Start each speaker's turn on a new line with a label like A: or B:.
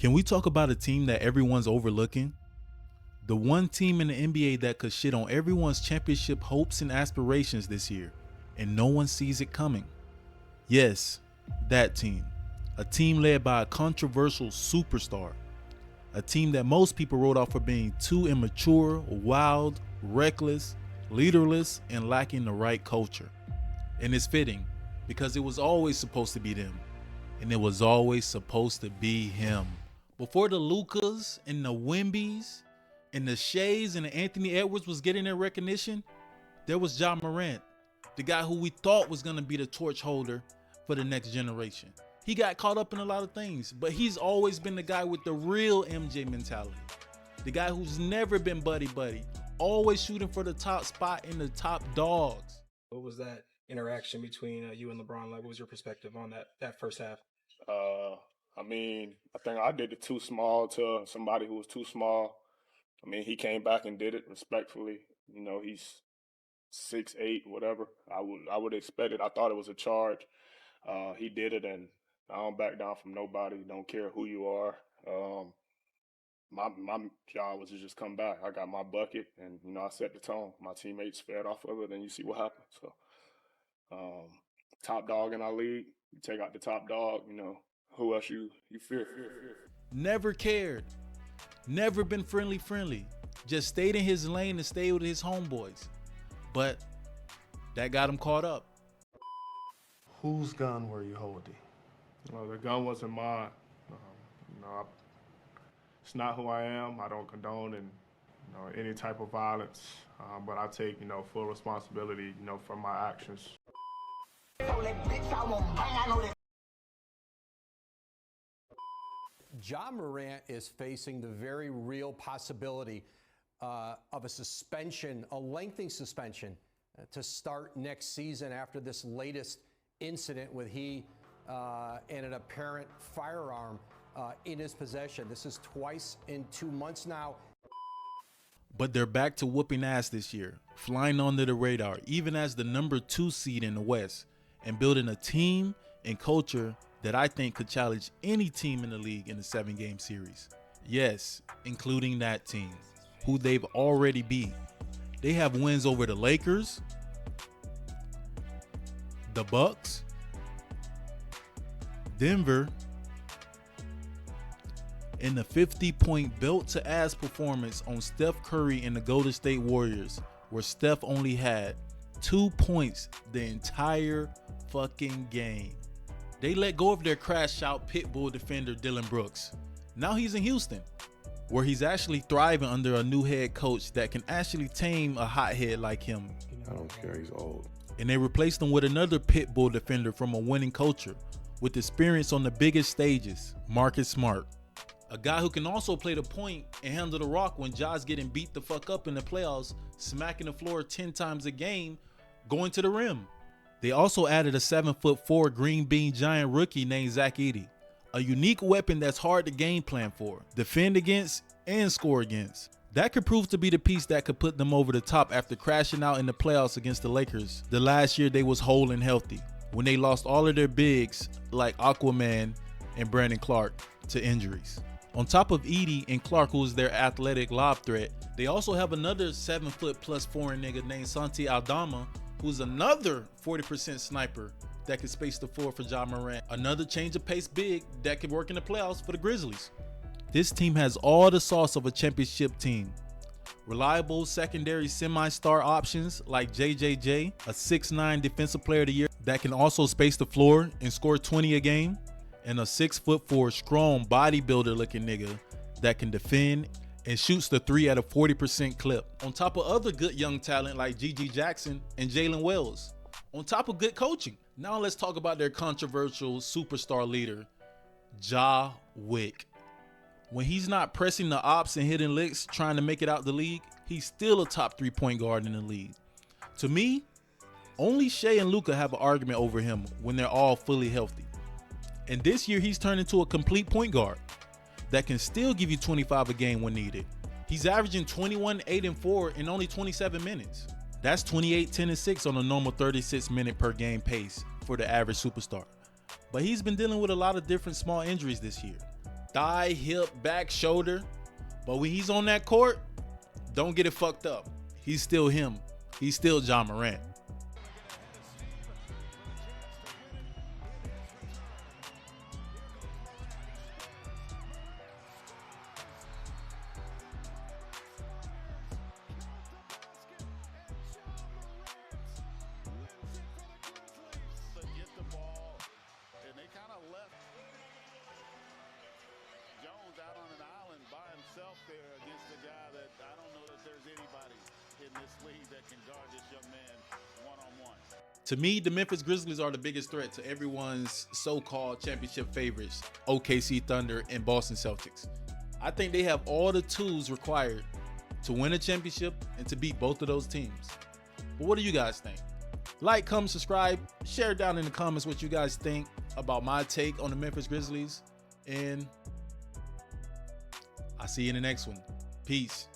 A: Can we talk about a team that everyone's overlooking? The one team in the NBA that could shit on everyone's championship hopes and aspirations this year, and no one sees it coming. Yes, that team. A team led by a controversial superstar. A team that most people wrote off for being too immature, wild, reckless, leaderless, and lacking the right culture. And it's fitting, because it was always supposed to be them. And it was always supposed to be him. Before the Lukas and the Wembys and the Shays and the Anthony Edwards was getting their recognition, there was Jamorant, the guy who we thought was going to be the torch holder for the next generation. He got caught up in a lot of things, but he's always been the guy with the real MJ mentality. The guy who's never been buddy-buddy, always shooting for the top spot in the top dogs.
B: What was that interaction between you and LeBron like? What was your perspective on that first half?
C: I mean, I think I did it too small to somebody who was too small. I mean, he came back and did it respectfully. You know, he's 6'8", whatever. I would expect it. I thought it was a charge. He did it, and I don't back down from nobody. Don't care who you are. My job was to just come back. I got my bucket, and you know, I set the tone. My teammates fed off of it, and you see what happened. So, top dog in our league. You take out the top dog. You know, who else you fear?
A: Never cared. Never been friendly. Just stayed in his lane and stayed with his homeboys. But that got him caught up.
D: Whose gun were you holding?
C: Well, the gun wasn't mine. It's not who I am. I don't condone any type of violence, but I take full responsibility for my actions.
E: Ja Morant is facing the very real possibility of a suspension, a lengthy suspension, to start next season after this latest incident with he and an apparent firearm in his possession. This is twice in 2 months now.
A: But they're back to whooping ass this year, flying under the radar, even as the #2 seed in the West, and building a team and culture that I think could challenge any team in the league in a 7-game series. Yes, including that team, who they've already beat. They have wins over the Lakers, the Bucks, Denver, and the 50-point belt-to-ass performance on Steph Curry and the Golden State Warriors, where Steph only had 2 points the entire fucking game. They let go of their crash-out Pitbull Defender Dillon Brooks. Now he's in Houston, where he's actually thriving under a new head coach that can actually tame a hothead like him.
F: I don't care, he's old.
A: And they replaced him with another Pitbull Defender from a winning culture with experience on the biggest stages, Marcus Smart. A guy who can also play the point and handle the rock when Ja's getting beat the fuck up in the playoffs, smacking the floor 10 times a game, going to the rim. They also added a 7'4" green bean giant rookie named Zack Edy, a unique weapon that's hard to game plan for, defend against, and score against. That could prove to be the piece that could put them over the top after crashing out in the playoffs against the Lakers the last year they was whole and healthy, when they lost all of their bigs like Aquaman and Brandon Clark to injuries. On top of Edy and Clark, who is their athletic lob threat, they also have another 7'+ foreign nigga named Santi Adama, who's another 40% sniper that can space the floor for Ja Morant. Another change of pace big that could work in the playoffs for the Grizzlies. This team has all the sauce of a championship team. Reliable secondary semi-star options like JJJ, a 6'9" defensive player of the year that can also space the floor and score 20 a game, and a 6'4" strong bodybuilder looking nigga that can defend and shoots the 3 at a 40% clip. On top of other good young talent like Gigi Jackson and Jalen Wells. On top of good coaching. Now let's talk about their controversial superstar leader, Ja Wick. When he's not pressing the ops and hitting licks trying to make it out the league, he's still a top 3 point guard in the league. To me, only Shai and Luka have an argument over him when they're all fully healthy. And this year he's turned into a complete point guard that can still give you 25 a game when needed. He's averaging 21, 8, and 4 in only 27 minutes. That's 28, 10, and 6 on a normal 36-minute per game pace for the average superstar. But he's been dealing with a lot of different small injuries this year. thigh, hip, back, shoulder. But when he's on that court, don't get it fucked up. He's still him. He's still Jamorant.
F: There against a guy that I don't know that there's anybody in this league that can guard this young man one-on-one.
A: To me, the Memphis Grizzlies are the biggest threat to everyone's so-called championship favorites, OKC Thunder and Boston Celtics. I think they have all the tools required to win a championship and to beat both of those teams. But what do you guys think? Like, comment, subscribe, share down in the comments what you guys think about my take on the Memphis Grizzlies, and I'll see you in the next one. Peace.